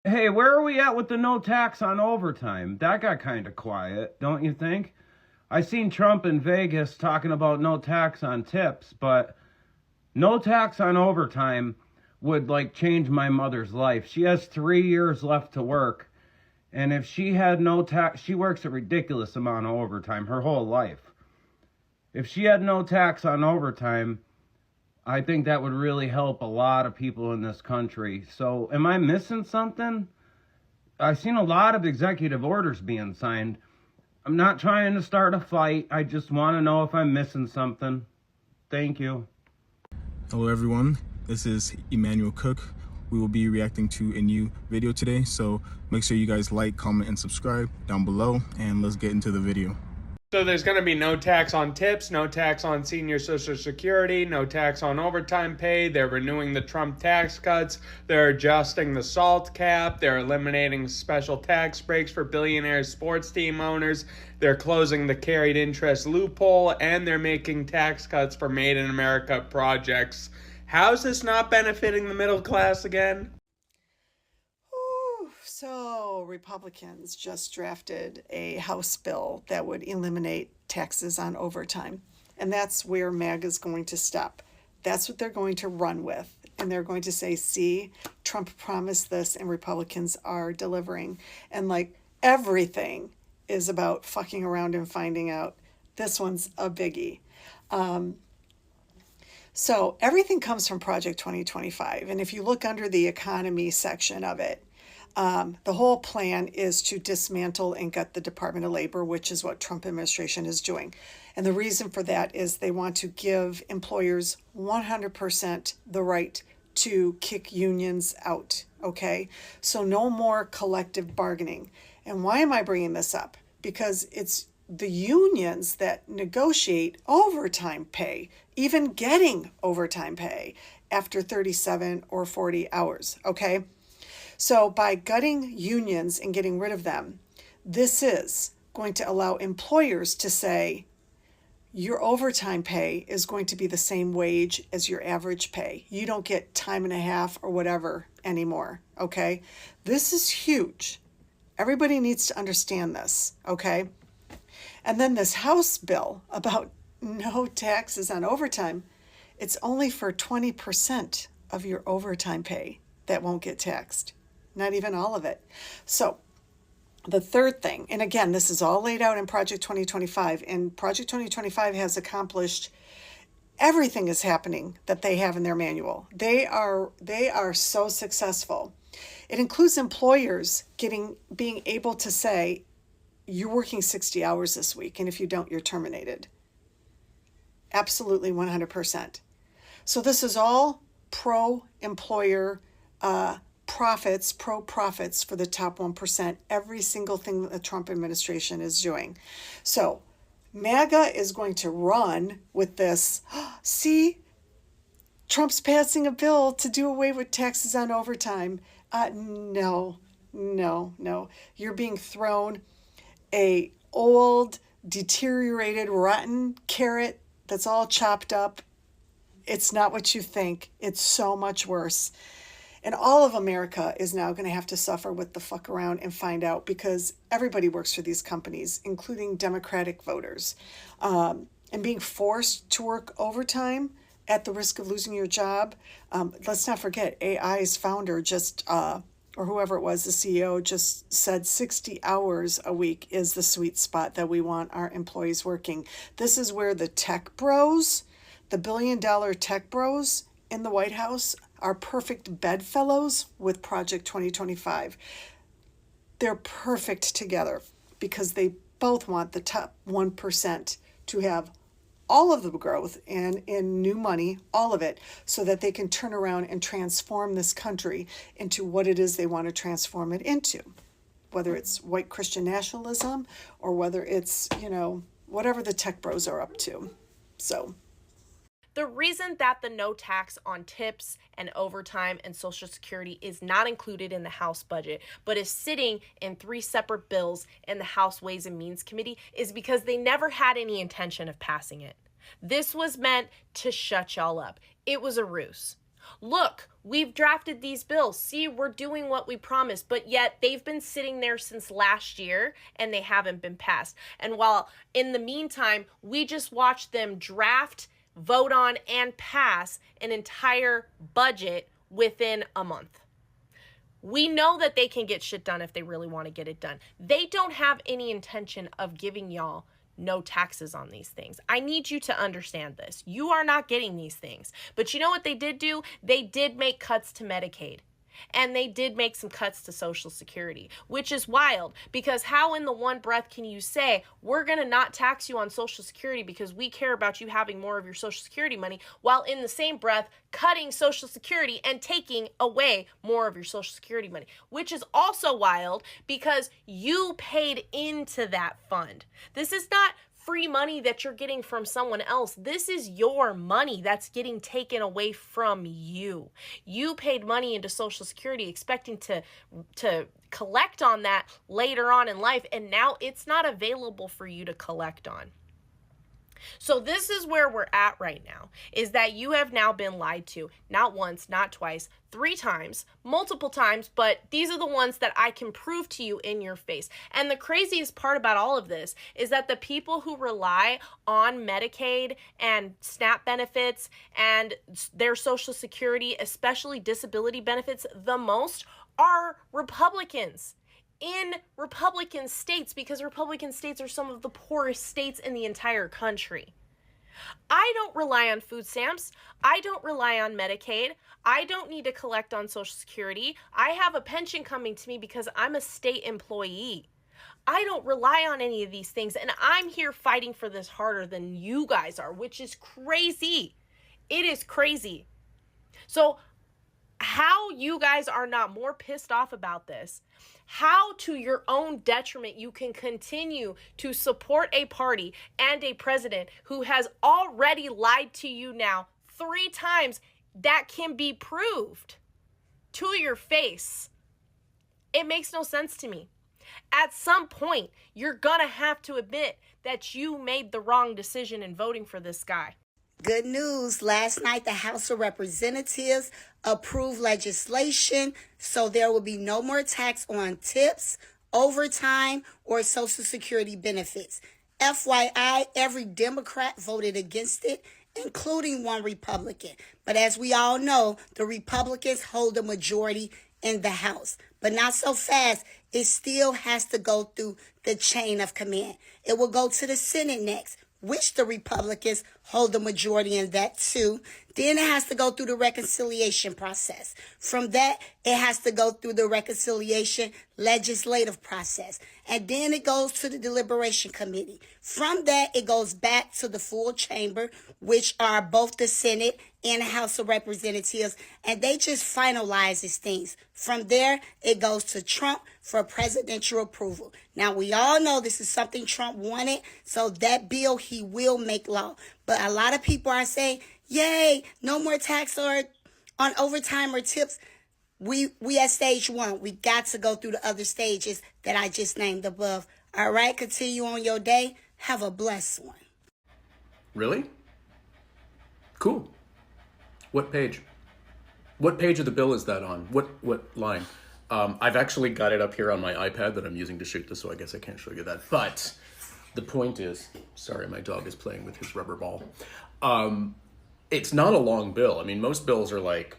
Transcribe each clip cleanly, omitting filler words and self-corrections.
Hey, where are we at with the no tax on overtime? That got kind of quiet, don't you think? I seen Trump in Vegas talking about no tax on tips, but no tax on overtime would like change my mother's life. She has 3 years left to work, and if she had no tax, she works a ridiculous amount of overtime her whole life. If she had no tax on overtime, I think that would really help a lot of people in this country. So, am I missing something? I've seen a lot of executive orders being signed. I'm not trying to start a fight. I just want to know if I'm missing something. Thank you. Hello everyone, this is Emmanuel Cook. We will be reacting to a new video today, so make sure you guys like, comment, and subscribe down below, and let's get into the video. So there's going to be no tax on tips, no tax on senior Social Security, no tax on overtime pay. They're renewing the Trump tax cuts. They're adjusting the SALT cap. They're eliminating special tax breaks for billionaire sports team owners. They're closing the carried interest loophole, and they're making tax cuts for Made in America projects. How's this not benefiting the middle class again? So Republicans just drafted a House bill that would eliminate taxes on overtime. And that's where MAGA is going to stop. That's what they're going to run with. And they're going to say, see, Trump promised this and Republicans are delivering. And like everything is about fucking around and finding out. This one's a biggie. So everything comes from Project 2025. And if you look under the economy section of it, the whole plan is to dismantle and gut the Department of Labor, which is what Trump administration is doing. And the reason for that is they want to give employers 100% the right to kick unions out. Okay, so no more collective bargaining. And why am I bringing this up? Because it's the unions that negotiate overtime pay, even getting overtime pay after 37 or 40 hours. Okay. So by gutting unions and getting rid of them, this is going to allow employers to say, your overtime pay is going to be the same wage as your average pay. You don't get time and a half or whatever anymore, okay? This is huge. Everybody needs to understand this, okay? And then this House bill about no taxes on overtime, it's only for 20% of your overtime pay that won't get taxed. Not even all of it. So the third thing, and again, this is all laid out in Project 2025, and Project 2025 has accomplished everything is happening that they have in their manual. They are so successful. It includes employers being able to say, you're working 60 hours this week, and if you don't, you're terminated. Absolutely 100%. So this is all pro-employer pro-profits for the top 1%, every single thing that the Trump administration is doing. So MAGA is going to run with this, see, Trump's passing a bill to do away with taxes on overtime. No. You're being thrown a old, deteriorated, rotten carrot that's all chopped up. It's not what you think. It's so much worse. And all of America is now going to have to suffer with the fuck around and find out, because everybody works for these companies, including Democratic voters. And being forced to work overtime at the risk of losing your job. Let's not forget, AI's founder or whoever it was, the CEO, just said 60 hours a week is the sweet spot that we want our employees working. This is where the tech bros, the billion-dollar tech bros in the White House, are perfect bedfellows with Project 2025. They're perfect together because they both want the top 1% to have all of the growth and in new money, all of it, so that they can turn around and transform this country into what it is they want to transform it into, whether it's white Christian nationalism or whether it's, whatever the tech bros are up to. So the reason that the no tax on tips and overtime and Social Security is not included in the House budget, but is sitting in 3 separate bills in the House Ways and Means Committee, is because they never had any intention of passing it. This was meant to shut y'all up. It was a ruse. Look, we've drafted these bills. See, we're doing what we promised, but yet they've been sitting there since last year and they haven't been passed. And while in the meantime, we just watched them draft, vote on, and pass an entire budget within a month. We know that they can get shit done if they really want to get it done. They don't have any intention of giving y'all no taxes on these things. I need you to understand this. You are not getting these things. But you know what they did do? They did make cuts to Medicaid. And they did make some cuts to Social Security, which is wild, because how in the one breath can you say, we're going to not tax you on Social Security because we care about you having more of your Social Security money, while in the same breath cutting Social Security and taking away more of your Social Security money, which is also wild because you paid into that fund. This is not free money that you're getting from someone else. This is your money that's getting taken away from you. You paid money into Social Security expecting to collect on that later on in life, and now it's not available for you to collect on. So this is where we're at right now, is that you have now been lied to, not once, not twice, 3 times, multiple times, but these are the ones that I can prove to you in your face. And the craziest part about all of this is that the people who rely on Medicaid and SNAP benefits and their Social Security, especially disability benefits, the most are Republicans. In Republican states, because Republican states are some of the poorest states in the entire country. I don't rely on food stamps. I don't rely on Medicaid. I don't need to collect on Social Security. I have a pension coming to me because I'm a state employee. I don't rely on any of these things, and I'm here fighting for this harder than you guys are, which is crazy. It is crazy. So how you guys are not more pissed off about this, how to your own detriment you can continue to support a party and a president who has already lied to you now 3 times, that can be proved to your face. It makes no sense to me. At some point, you're gonna have to admit that you made the wrong decision in voting for this guy. Good news. Last night, the House of Representatives approved legislation so there will be no more tax on tips, overtime, or Social Security benefits. FYI, every Democrat voted against it, including one Republican. But as we all know, the Republicans hold a majority in the House. But not so fast. It still has to go through the chain of command. It will go to the Senate next, which the Republicans hold the majority in that too. Then it has to go through the reconciliation process. From that, it has to go through the reconciliation legislative process. And then it goes to the deliberation committee. From that, it goes back to the full chamber, which are both the Senate and the House of Representatives, and they just finalizes things. From there, it goes to Trump for presidential approval. Now, we all know this is something Trump wanted, so that bill he will make law. But a lot of people are saying, yay, no more tax on overtime or tips. We at stage 1. We got to go through the other stages that I just named above. All right, continue on your day. Have a blessed one. Really? Cool. What page? What page of the bill is that on? What line? I've actually got it up here on my iPad that I'm using to shoot this, so I guess I can't show you that. But the point is, sorry, my dog is playing with his rubber ball. It's not a long bill. I mean, most bills are like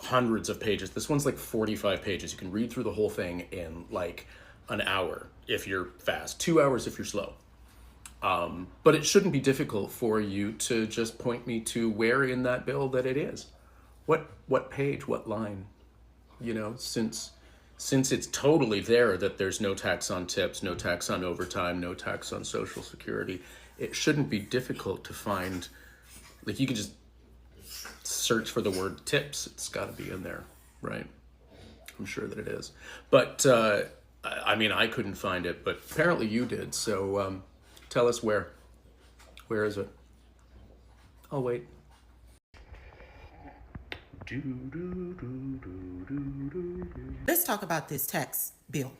hundreds of pages. This one's like 45 pages. You can read through the whole thing in like an hour if you're fast, 2 hours if you're slow. But it shouldn't be difficult for you to just point me to where in that bill that it is. What page, what line? You know, since it's totally there that there's no tax on tips, no tax on overtime, no tax on Social Security, it shouldn't be difficult to find. Like, you could just search for the word tips. It's got to be in there, right? I'm sure that it is. But, I mean, I couldn't find it, but apparently you did. So tell us where. Where is it? I'll wait. Let's talk about this tax bill,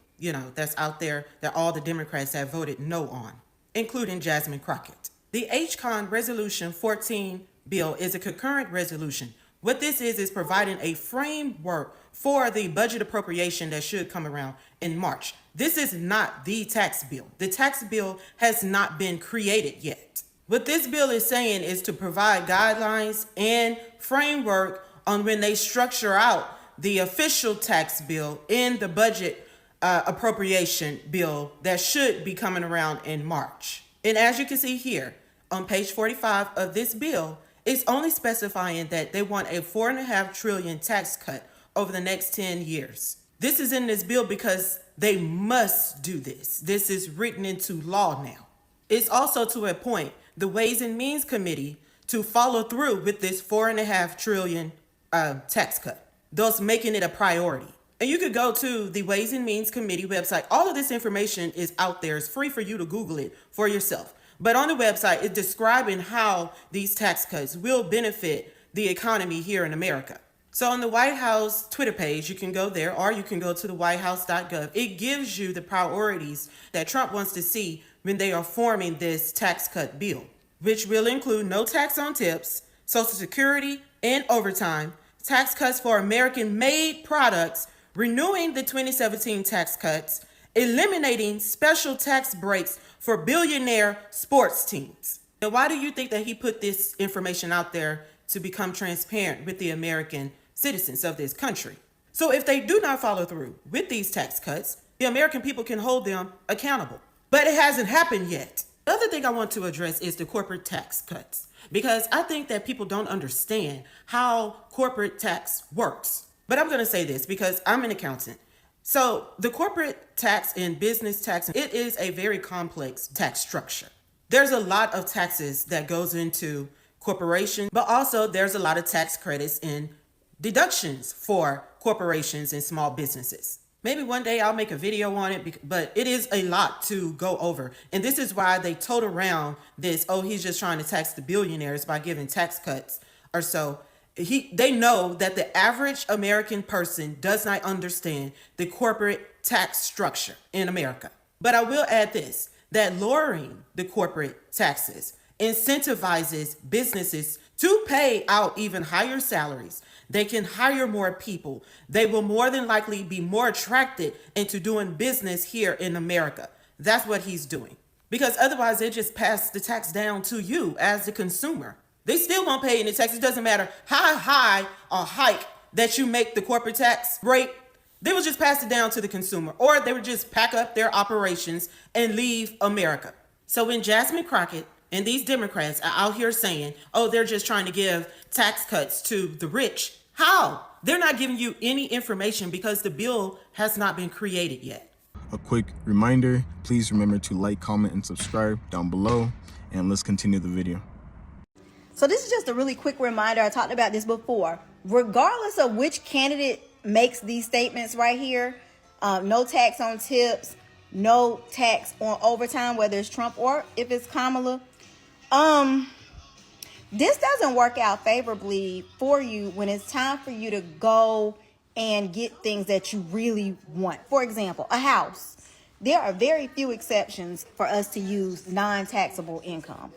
that's out there that all the Democrats have voted no on, including Jasmine Crockett. The HCON Resolution 14 bill is a concurrent resolution What this is providing a framework for the budget appropriation that should come around in March. This is not the tax bill. The tax bill has not been created yet. What this bill is saying is to provide guidelines and framework on when they structure out the official tax bill in the budget appropriation bill that should be coming around in March. And as you can see here on page 45 of this bill, it's only specifying that they want a $4.5 trillion tax cut over the next 10 years. This is in this bill because they must do this. This is written into law now. It's also to appoint the Ways and Means Committee to follow through with this $4.5 trillion tax cut, thus making it a priority. And you could go to the Ways and Means Committee website. All of this information is out there. It's free for you to Google it for yourself. But on the website, it's describing how these tax cuts will benefit the economy here in America. So on the White House Twitter page, you can go there, or you can go to the whitehouse.gov. It gives you the priorities that Trump wants to see when they are forming this tax cut bill, which will include no tax on tips, Social Security and overtime, tax cuts for American-made products, renewing the 2017 tax cuts, eliminating special tax breaks for billionaire sports teams. Now, why do you think that he put this information out there to become transparent with the American citizens of this country? So if they do not follow through with these tax cuts, the American people can hold them accountable. But it hasn't happened yet. The other thing I want to address is the corporate tax cuts, because I think that people don't understand how corporate tax works. But I'm going to say this because I'm an accountant. So the corporate tax and business tax, it is a very complex tax structure. There's a lot of taxes that goes into corporations, but also there's a lot of tax credits and deductions for corporations and small businesses. Maybe one day I'll make a video on it, but it is a lot to go over. And this is why they tote around this, oh, he's just trying to tax the billionaires by giving tax cuts or so. They know that the average American person does not understand the corporate tax structure in America. But I will add this, that lowering the corporate taxes incentivizes businesses to pay out even higher salaries. They can hire more people. They will more than likely be more attracted into doing business here in America. That's what he's doing. Because otherwise they just pass the tax down to you as the consumer. They still won't pay any tax. It doesn't matter how high or hike that you make the corporate tax rate. They will just pass it down to the consumer, or they would just pack up their operations and leave America. So when Jasmine Crockett and these Democrats are out here saying, oh, they're just trying to give tax cuts to the rich, how? They're not giving you any information because the bill has not been created yet. A quick reminder, please remember to like, comment, and subscribe down below, and let's continue the video. So this is just a really quick reminder. I talked about this before. Regardless of which candidate makes these statements right here, no tax on tips, no tax on overtime, whether it's Trump or if it's Kamala, this doesn't work out favorably for you when it's time for you to go and get things that you really want. For example, a house. There are very few exceptions for us to use non-taxable income.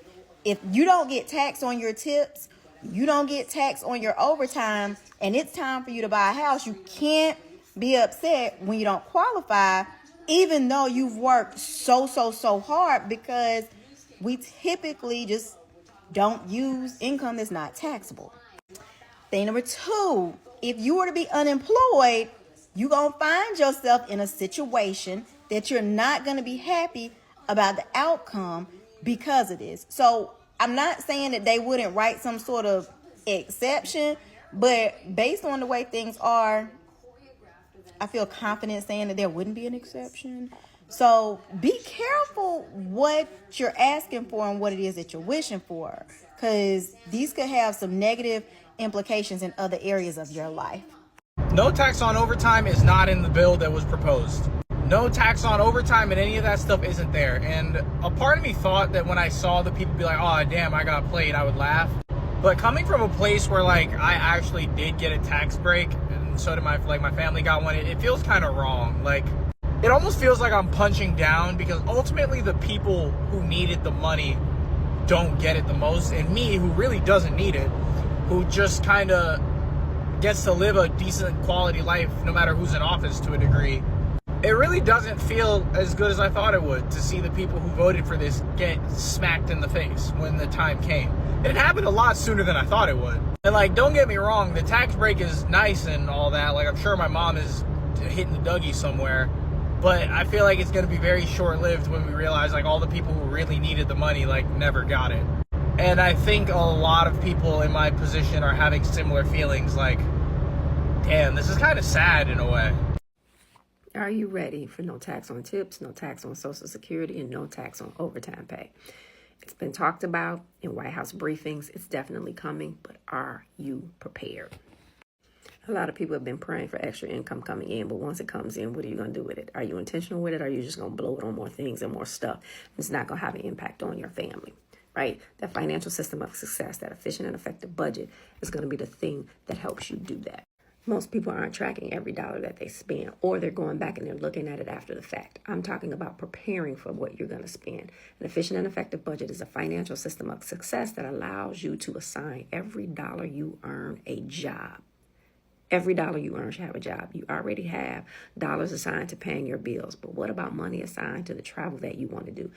If you don't get taxed on your tips, you don't get taxed on your overtime, and it's time for you to buy a house, you can't be upset when you don't qualify, even though you've worked so hard, because we typically just don't use income that's not taxable. Thing number two, if you were to be unemployed, you're going to find yourself in a situation that you're not going to be happy about the outcome because of this. So I'm not saying that they wouldn't write some sort of exception, but based on the way things are, I feel confident saying that there wouldn't be an exception. So be careful what you're asking for and what it is that you're wishing for, because these could have some negative implications in other areas of your life. No tax on overtime is not in the bill that was proposed. No tax on overtime and any of that stuff isn't there. And a part of me thought that when I saw the people be like, oh, damn, I got played, I would laugh. But coming from a place where, like, I actually did get a tax break, and so did my family got one, it feels kind of wrong. Like, it almost feels like I'm punching down, because ultimately the people who needed the money don't get it the most. And me, who really doesn't need it, who just kind of gets to live a decent quality life no matter who's in office to a degree. It really doesn't feel as good as I thought it would to see the people who voted for this get smacked in the face when the time came. It happened a lot sooner than I thought it would. And like, don't get me wrong, the tax break is nice and all that. Like, I'm sure my mom is hitting the Dougie somewhere, but I feel like it's going to be very short-lived when we realize like all the people who really needed the money like never got it. And I think a lot of people in my position are having similar feelings like, damn, this is kind of sad in a way. Are you ready for no tax on tips, no tax on Social Security, and no tax on overtime pay? It's been talked about in White House briefings. It's definitely coming, but are you prepared? A lot of people have been praying for extra income coming in, but once it comes in, what are you going to do with it? Are you intentional with it? Or are you just going to blow it on more things and more stuff? It's not going to have an impact on your family, right? That financial system of success, that efficient and effective budget is going to be the thing that helps you do that. Most people aren't tracking every dollar that they spend, or they're going back and they're looking at it after the fact. I'm talking about preparing for what you're going to spend. An efficient and effective budget is a financial system of success that allows you to assign every dollar you earn a job. Every dollar you earn should have a job. You already have dollars assigned to paying your bills, but what about money assigned to the travel that you want to do,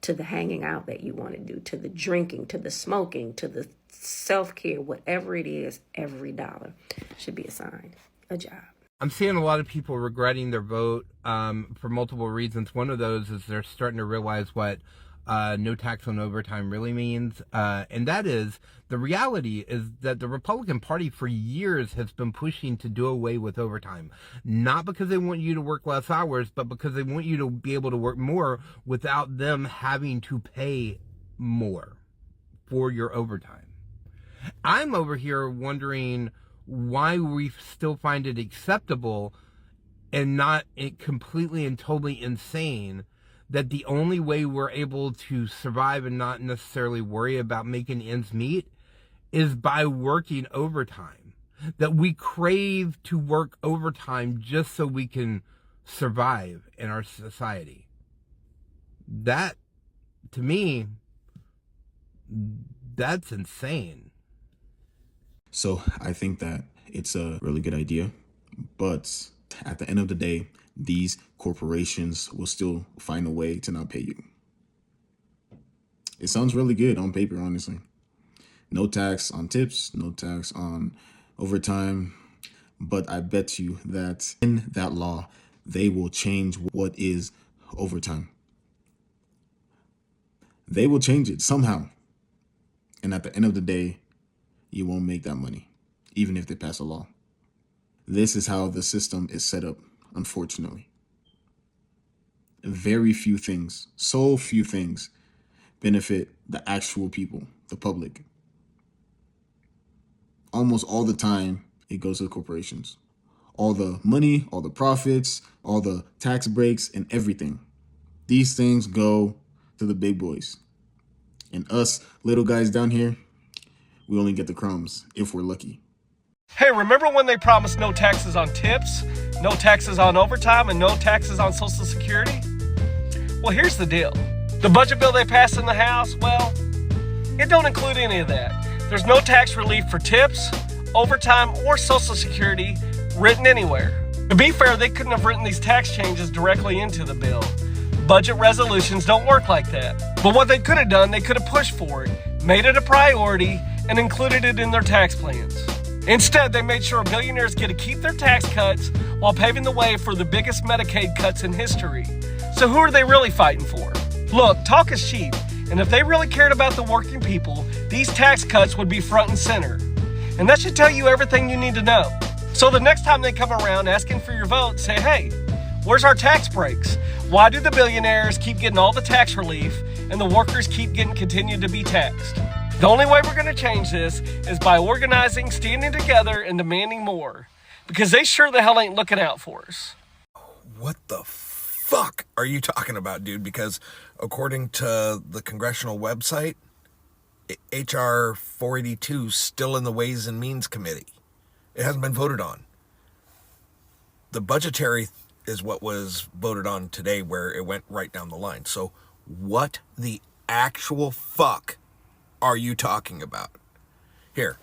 to the hanging out that you want to do, to the drinking, to the smoking, to the self-care, whatever it is, every dollar should be assigned a job. I'm seeing a lot of people regretting their vote for multiple reasons. One of those is they're starting to realize what no tax on overtime really means. And that is, the reality is that the Republican Party for years has been pushing to do away with overtime. Not because they want you to work less hours, but because they want you to be able to work more without them having to pay more for your overtime. I'm over here wondering why we still find it acceptable and not completely and totally insane that the only way we're able to survive and not necessarily worry about making ends meet is by working overtime. That we crave to work overtime just so we can survive in our society. That, to me, that's insane. So I think that it's a really good idea, but at the end of the day, these corporations will still find a way to not pay you. It sounds really good on paper, honestly. No tax on tips, no tax on overtime, but I bet you that in that law, they will change what is overtime. They will change it somehow. And at the end of the day, you won't make that money, even if they pass a law. This is how the system is set up, unfortunately. Very few things, so few things, benefit the actual people, the public. Almost all the time, it goes to the corporations. All the money, all the profits, all the tax breaks, and everything. These things go to the big boys. And us little guys down here, we only get the crumbs if we're lucky. Hey, remember when they promised no taxes on tips, no taxes on overtime, and no taxes on Social Security? Well, here's the deal. The budget bill they passed in the House, well, it don't include any of that. There's no tax relief for tips, overtime, or Social Security written anywhere. To be fair, they couldn't have written these tax changes directly into the bill. Budget resolutions don't work like that. But what they could have done, they could have pushed for it, made it a priority, and included it in their tax plans. Instead, they made sure billionaires get to keep their tax cuts while paving the way for the biggest Medicaid cuts in history. So who are they really fighting for? Look, talk is cheap, and if they really cared about the working people, these tax cuts would be front and center. And that should tell you everything you need to know. So the next time they come around asking for your vote, say, hey, where's our tax breaks? Why do the billionaires keep getting all the tax relief and the workers keep getting continued to be taxed? The only way we're going to change this is by organizing, standing together, and demanding more. Because they sure the hell ain't looking out for us. What the fuck are you talking about, dude? Because according to the congressional website, H.R. 482 is still in the Ways and Means Committee. It hasn't been voted on. The budgetary is what was voted on today, where it went right down the line. So what the actual fuck are you talking about? Here,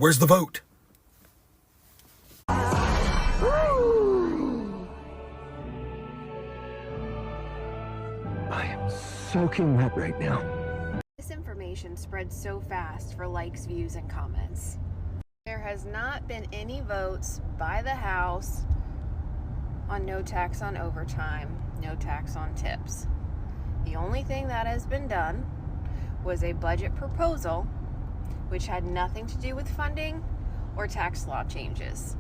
Where's the vote? I am soaking wet right now. This information spreads so fast for likes, views, and comments. There has not been any votes by the House on no tax on overtime, no tax on tips. The only thing that has been done was a budget proposal which had nothing to do with funding or tax law changes.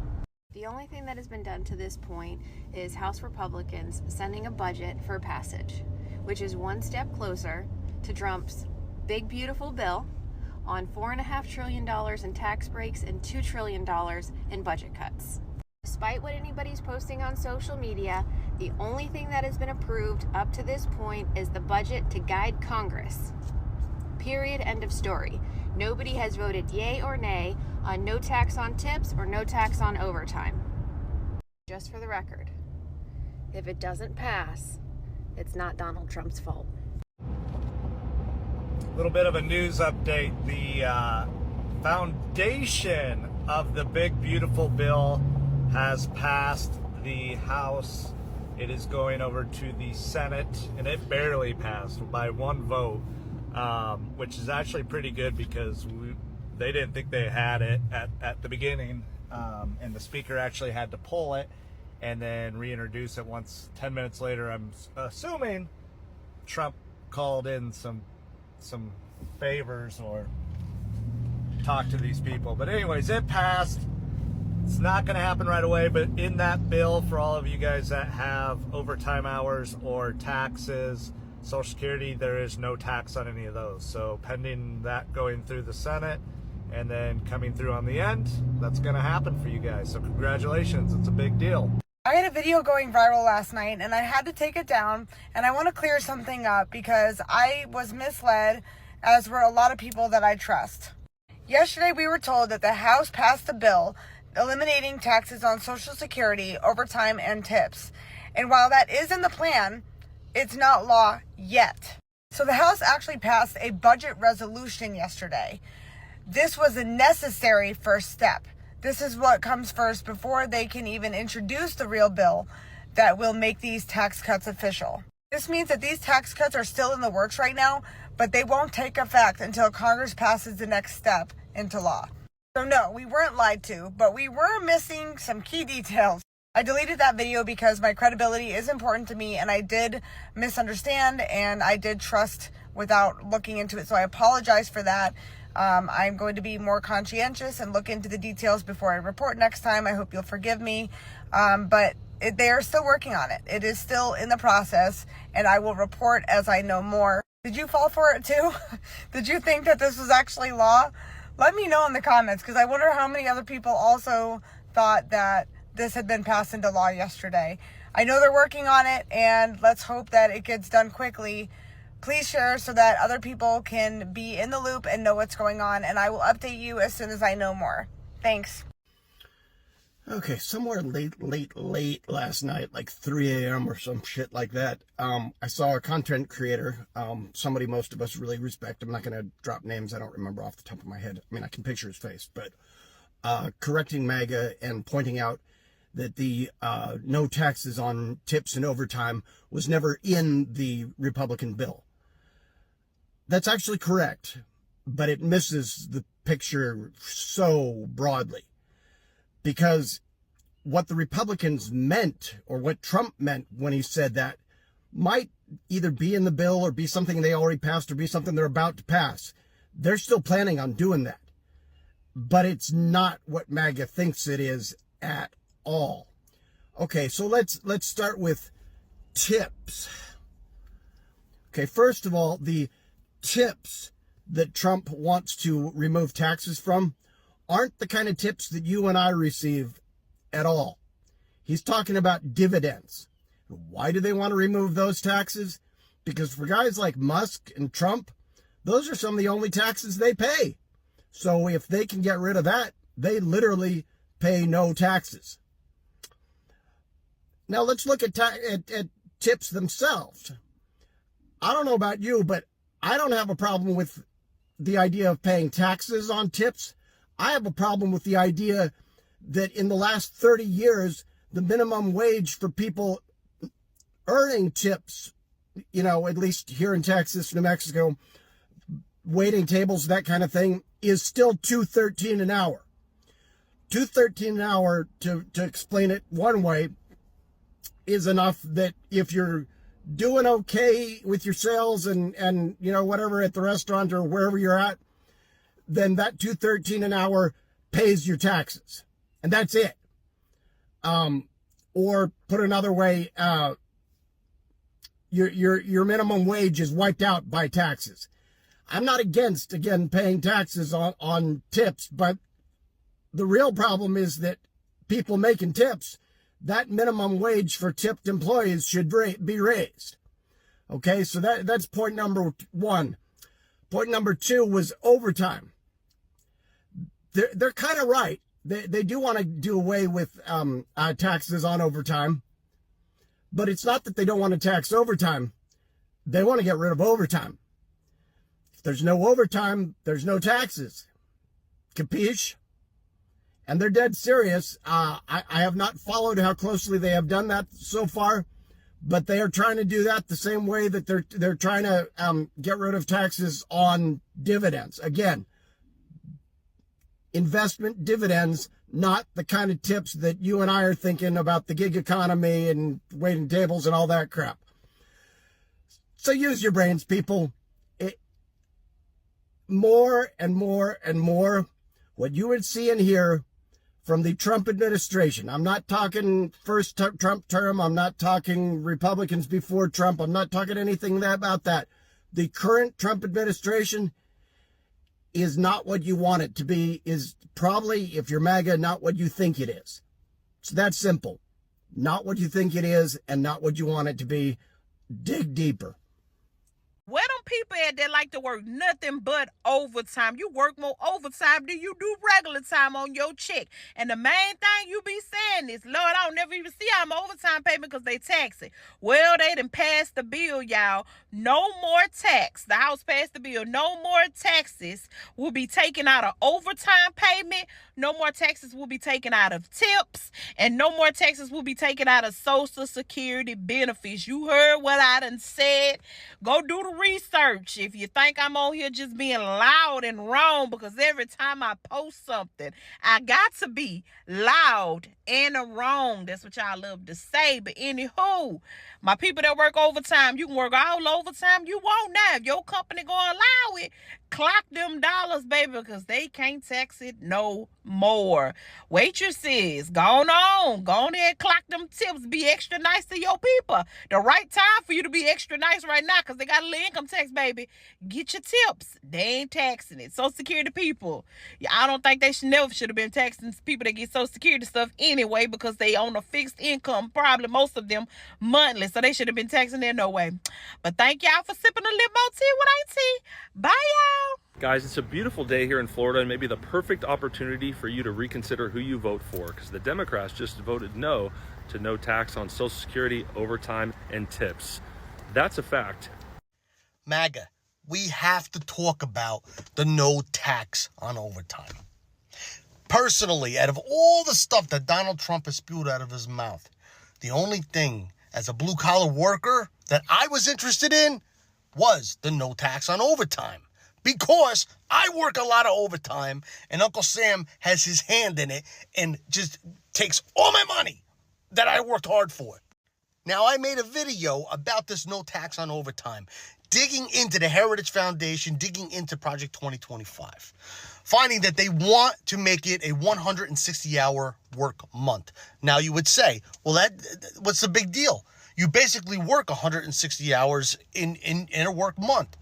The only thing that has been done to this point is House Republicans sending a budget for passage, which is one step closer to Trump's big beautiful bill on $4.5 trillion in tax breaks and $2 trillion in budget cuts. Despite what anybody's posting on social media, the only thing that has been approved up to this point is the budget to guide Congress. Period. End of story. Nobody has voted yay or nay on no tax on tips or no tax on overtime. Just for the record, if it doesn't pass, it's not Donald Trump's fault. A little bit of a news update. The foundation of the big beautiful bill has passed the House. It is going over to the Senate, and it barely passed by one vote, which is actually pretty good because they didn't think they had it at the beginning, and the speaker actually had to pull it and then reintroduce it once 10 minutes later. I'm assuming Trump called in some favors or talked to these people. But anyways, it passed. It's not going to happen right away, but in that bill, for all of you guys that have overtime hours or taxes, Social Security, there is no tax on any of those. So pending that going through the Senate and then coming through on the end, that's going to happen for you guys. So congratulations. It's a big deal. I had a video going viral last night and I had to take it down, and I want to clear something up because I was misled, as were a lot of people that I trust. Yesterday we were told that the House passed a bill eliminating taxes on Social Security, overtime, and tips. And while that is in the plan, it's not law yet. So the House actually passed a budget resolution yesterday. This was a necessary first step. This is what comes first before they can even introduce the real bill that will make these tax cuts official. This means that these tax cuts are still in the works right now, but they won't take effect until Congress passes the next step into law. So no, we weren't lied to, but we were missing some key details. I deleted that video because my credibility is important to me, and I did misunderstand and I did trust without looking into it. So I apologize for that. I'm going to be more conscientious and look into the details before I report next time. I hope you'll forgive me. But they are still working on it. It is still in the process, and I will report as I know more. Did you fall for it too? Did you think that this was actually law? Let me know in the comments, because I wonder how many other people also thought that this had been passed into law yesterday. I know they're working on it, and let's hope that it gets done quickly. Please share so that other people can be in the loop and know what's going on, and I will update you as soon as I know more. Thanks. Okay, somewhere late last night, like 3 a.m. or some shit like that, I saw a content creator, somebody most of us really respect. I'm not going to drop names I don't remember off the top of my head. I mean, I can picture his face, but correcting MAGA and pointing out that the no taxes on tips and overtime was never in the Republican bill. That's actually correct, but it misses the picture so broadly. Because what the Republicans meant, or what Trump meant when he said that, might either be in the bill or be something they already passed or be something they're about to pass. They're still planning on doing that. But it's not what MAGA thinks it is at all. Okay, so let's start with tips. Okay, first of all, the tips that Trump wants to remove taxes from aren't the kind of tips that you and I receive at all. He's talking about dividends. Why do they want to remove those taxes? Because for guys like Musk and Trump, those are some of the only taxes they pay. So if they can get rid of that, they literally pay no taxes. Now let's look at tips themselves. I don't know about you, but I don't have a problem with the idea of paying taxes on tips. I have a problem with the idea that in the last 30 years, the minimum wage for people earning tips, you know, at least here in Texas, New Mexico, waiting tables, that kind of thing, is still $2.13 an hour. $2.13 an hour, to explain it one way, is enough that if you're doing okay with your sales and you know, whatever at the restaurant or wherever you're at, then that $2.13 an hour pays your taxes. And that's it. Or put another way, your minimum wage is wiped out by taxes. I'm not against, again, paying taxes on tips, but the real problem is that people making tips, that minimum wage for tipped employees should be raised. Okay, so that's point number one. Point number two was overtime. They're kind of right. They do want to do away with taxes on overtime, but it's not that they don't want to tax overtime. They want to get rid of overtime. If there's no overtime, there's no taxes. Capiche? And they're dead serious. I have not followed how closely they have done that so far, but they are trying to do that the same way that they're trying to get rid of taxes on dividends. Again, investment dividends, not the kind of tips that you and I are thinking about, the gig economy and waiting tables and all that crap. So use your brains, people. More and more and more, what you would see and hear from the Trump administration. I'm not talking first Trump term. I'm not talking Republicans before Trump. I'm not talking anything about that. The current Trump administration is not what you want it to be, is probably, if you're MAGA, not what you think it is. It's that simple. Not what you think it is and not what you want it to be. Dig deeper. Where them people at that like to work nothing but overtime? You work more overtime than you do regular time on your check. And the main thing you be saying is, Lord, I don't never even see how my overtime payment because they tax it. Well, they done passed the bill, y'all. No more tax. The House passed the bill. No more taxes will be taken out of overtime payment. No more taxes will be taken out of tips. And no more taxes will be taken out of Social Security benefits. You heard what I done said. Go do the research. If you think I'm on here just being loud and wrong, because every time I post something, I got to be loud and wrong. That's what y'all love to say. But anywho, my people that work overtime, you can work all overtime you want now. If your company gonna allow it, clock them dollars, baby, because they can't tax it no more. Waitresses, go on. Go on ahead, clock them tips. Be extra nice to your people. The right time for you to be extra nice right now, because they got a little income tax, baby. Get your tips. They ain't taxing it. Social Security people, I don't think they should have been taxing people that get Social Security stuff anyway, because they own a fixed income, probably most of them monthly, so they should have been taxing there no way. But thank y'all for sipping a little more tea with Auntie. Bye, y'all. Guys, it's a beautiful day here in Florida and maybe the perfect opportunity for you to reconsider who you vote for, because the Democrats just voted no to no tax on Social Security, overtime, and tips. That's a fact. MAGA, we have to talk about the no tax on overtime. Personally, out of all the stuff that Donald Trump has spewed out of his mouth, the only thing as a blue-collar worker that I was interested in was the no tax on overtime. Because I work a lot of overtime and Uncle Sam has his hand in it and just takes all my money that I worked hard for. Now, I made a video about this no tax on overtime, digging into the Heritage Foundation, digging into Project 2025, finding that they want to make it a 160-hour work month. Now, you would say, well, what's the big deal? You basically work 160 hours in a work month.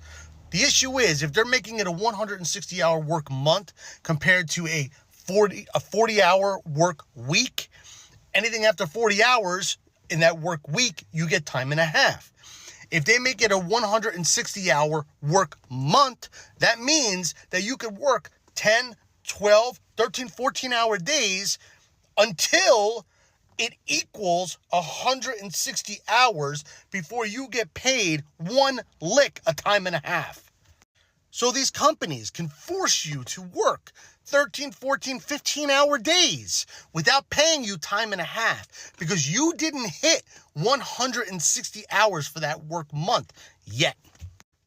The issue is, if they're making it a 160-hour work month compared to a 40-hour work week, anything after 40 hours in that work week, you get time and a half. If they make it a 160-hour work month, that means that you could work 10, 12, 13, 14-hour days until it equals 160 hours before you get paid one lick a time and a half. So these companies can force you to work 13, 14, 15-hour days without paying you time and a half because you didn't hit 160 hours for that work month yet.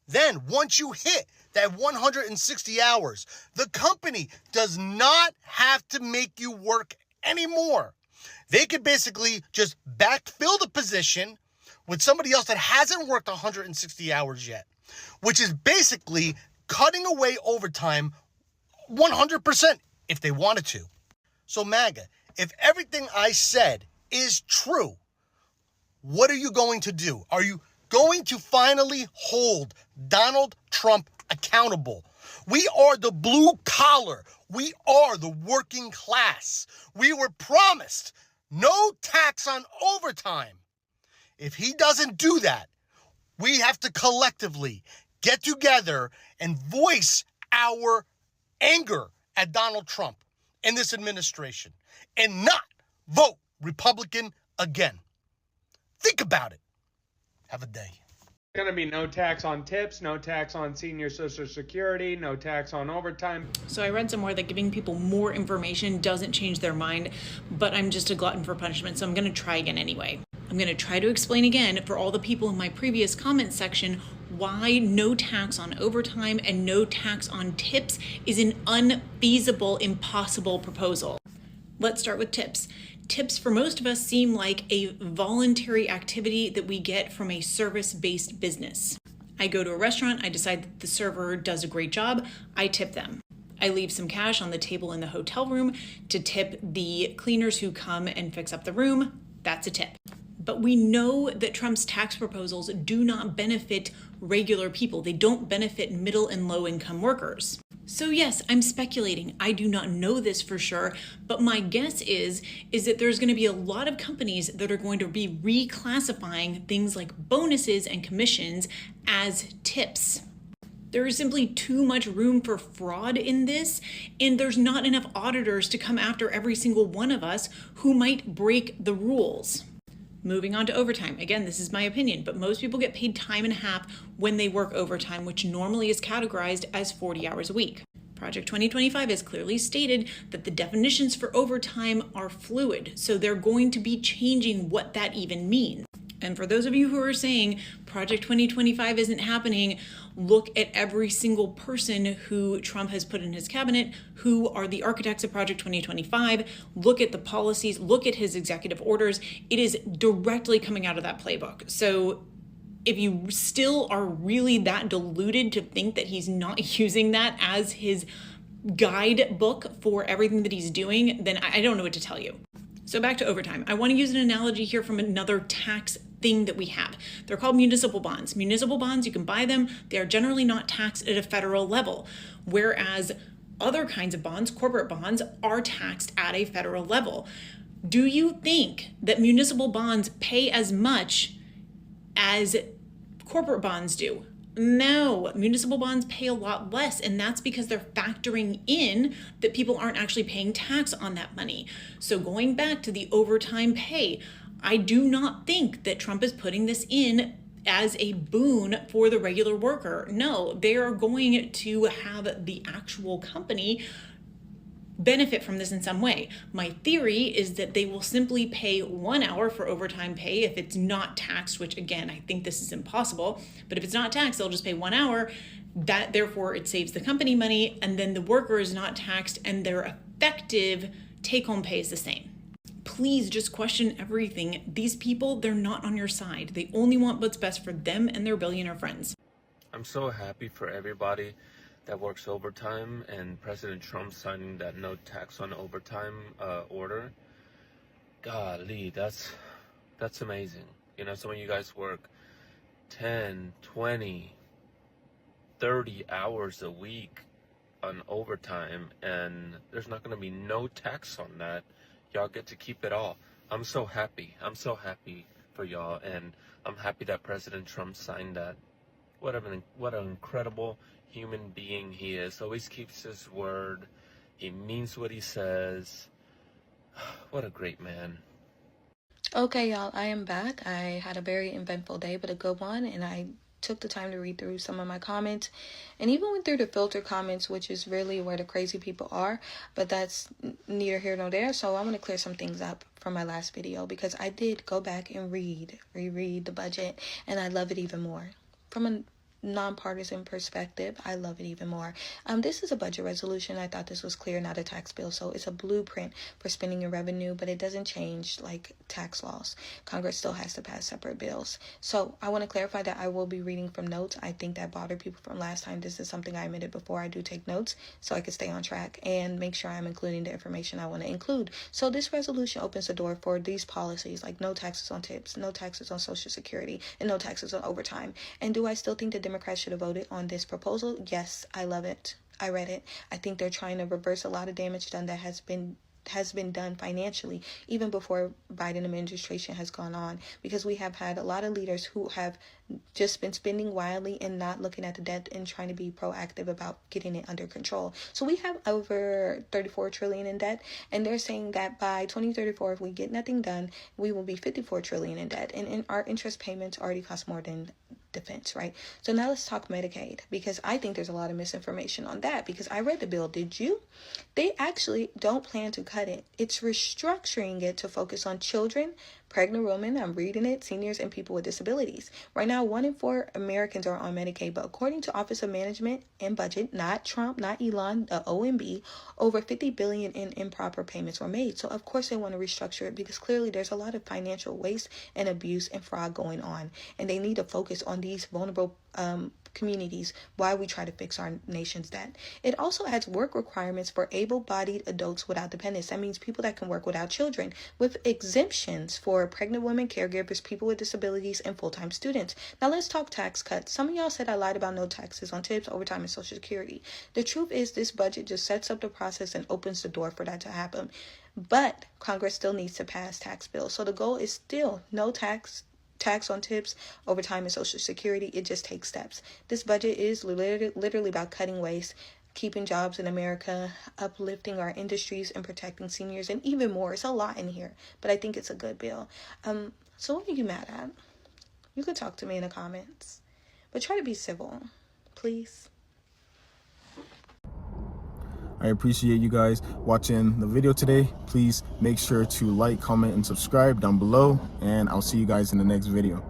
Then, once you hit that 160 hours, the company does not have to make you work anymore. They could basically just backfill the position with somebody else that hasn't worked 160 hours yet, which is basically cutting away overtime 100% if they wanted to. So MAGA, if everything I said is true, what are you going to do? Are you going to finally hold Donald Trump accountable? We are the blue collar. We are the working class. We were promised no tax on overtime. If he doesn't do that, we have to collectively get together and voice our anger at Donald Trump and this administration and not vote Republican again. Think about it. Have a day. Going to be no tax on tips, no tax on senior Social Security, no tax on overtime. So I read somewhere that giving people more information doesn't change their mind, but I'm just a glutton for punishment, so I'm going to try again anyway. I'm going to try to explain again for all the people in my previous comment section why no tax on overtime and no tax on tips is an unfeasible, impossible proposal. Let's start with tips. Tips for most of us seem like a voluntary activity that we get from a service-based business. I go to a restaurant, I decide that the server does a great job, I tip them. I leave some cash on the table in the hotel room to tip the cleaners who come and fix up the room. That's a tip. But we know that Trump's tax proposals do not benefit regular people. They don't benefit middle and low income workers. So yes, I'm speculating. I do not know this for sure, but my guess is that there's going to be a lot of companies that are going to be reclassifying things like bonuses and commissions as tips. There is simply too much room for fraud in this, and there's not enough auditors to come after every single one of us who might break the rules. Moving on to overtime. Again, this is my opinion, but most people get paid time and a half when they work overtime, which normally is categorized as 40 hours a week. Project 2025 has clearly stated that the definitions for overtime are fluid, so they're going to be changing what that even means. And for those of you who are saying Project 2025 isn't happening, look at every single person who Trump has put in his cabinet, who are the architects of Project 2025. Look at the policies, look at his executive orders. It is directly coming out of that playbook. So if you still are really that deluded to think that he's not using that as his guidebook for everything that he's doing, then I don't know what to tell you. So back to overtime. I want to use an analogy here from another tax thing that we have. They're called municipal bonds. Municipal bonds, you can buy them. They are generally not taxed at a federal level, whereas other kinds of bonds, corporate bonds, are taxed at a federal level. Do you think that municipal bonds pay as much as corporate bonds do? No, municipal bonds pay a lot less, and that's because they're factoring in that people aren't actually paying tax on that money. So going back to the overtime pay, I do not think that Trump is putting this in as a boon for the regular worker. No, they are going to have the actual company benefit from this in some way. My theory is that they will simply pay 1 hour for overtime pay if it's not taxed, which again, I think this is impossible, but if it's not taxed, they'll just pay 1 hour. That therefore it saves the company money, and then the worker is not taxed and their effective take-home pay is the same. Please just question everything. These people, they're not on your side. They only want what's best for them and their billionaire friends. I'm so happy for everybody that works overtime, and President Trump signing that no tax on overtime order. Golly, that's amazing. You know, some of you guys work 10, 20, 30 hours a week on overtime, and there's not going to be no tax on that. Y'all get to keep it all. I'm so happy. I'm so happy for y'all, and I'm happy that President Trump signed that. What an incredible human being he is. Always keeps his word. He means what he says. What a great man. Okay, y'all, I am back. I had a very eventful day, but a good one, and I took the time to read through some of my comments and even went through the filter comments, which is really where the crazy people are, but that's neither here nor there. So I'm going to clear some things up from my last video, because I did go back and reread the budget, and I love it even more. From a nonpartisan perspective, I love it even more. This is a budget resolution. I thought this was clear, not a tax bill. So it's a blueprint for spending your revenue, but it doesn't change like tax laws. Congress still has to pass separate bills. So I want to clarify that I will be reading from notes. I think that bothered people from last time. This is something I admitted before. I do take notes so I can stay on track and make sure I'm including the information I want to include. So this resolution opens the door for these policies like no taxes on tips, no taxes on Social Security, and no taxes on overtime. And do I still think the Democrats should have voted on this proposal? Yes, I love it. I read it. I think they're trying to reverse a lot of damage done that has been done financially, even before Biden administration has gone on, because we have had a lot of leaders who have just been spending wildly and not looking at the debt and trying to be proactive about getting it under control. So we have over 34 trillion in debt, and they're saying that by 2034, if we get nothing done, we will be 54 trillion in debt, and our interest payments already cost more than defense, right? So now let's talk Medicaid, because I think there's a lot of misinformation on that, because I read the bill. Did you? They actually don't plan to cut it. It's restructuring it to focus on children, pregnant women, I'm reading it, seniors, and people with disabilities. Right now, 1 in 4 Americans are on Medicaid, but according to Office of Management and Budget, not Trump, not Elon, the OMB, over $50 billion in improper payments were made. So of course they want to restructure it, because clearly there's a lot of financial waste and abuse and fraud going on, and they need to focus on these vulnerable communities while we try to fix our nation's debt. It also adds work requirements for able-bodied adults without dependents. That means people that can work without children, with exemptions for pregnant women, caregivers, people with disabilities, and full-time students. Now let's talk tax cuts. Some of y'all said I lied about no taxes on tips, overtime, and Social Security. The truth is this budget just sets up the process and opens the door for that to happen. But Congress still needs to pass tax bills. So the goal is still no tax on tips, overtime, and Social Security. It just takes steps. This budget is literally about cutting waste, keeping jobs in America, uplifting our industries, and protecting seniors, and even more. It's a lot in here, but I think it's a good bill. So what are you mad at? You can talk to me in the comments, but try to be civil, please. I appreciate you guys watching the video today. Please make sure to like, comment, and subscribe down below, and I'll see you guys in the next video.